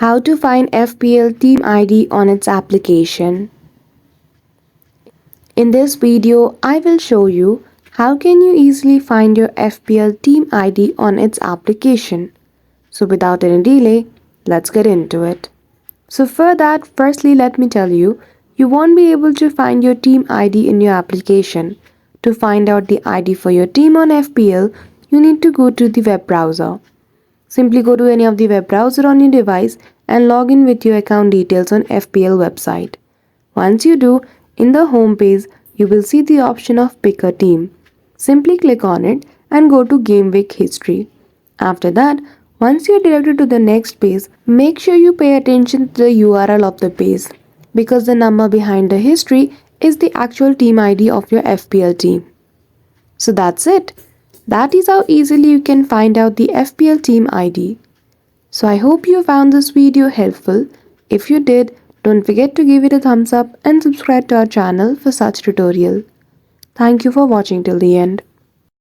How to find FPL Team ID on its application. In this video, I will show you how can you easily find your FPL Team ID on its application. So without any delay, let's get into it. So for that, firstly let me tell you, you won't be able to find your team ID in your application. To find out the ID for your team on FPL, you need to go to the web browser. Simply go to any of the web browser on your device and log in with your account details on FPL website. Once you do, in the home page, you will see the option of pick a team. Simply click on it and go to game week history. After that, once you are directed to the next page, make sure you pay attention to the URL of the page because the number behind the history is the actual team ID of your FPL team. So that's it. That is how easily you can find out the FPL team ID. So I hope you found this video helpful. If you did, don't forget to give it a thumbs up and subscribe to our channel for such tutorial. Thank you for watching till the end.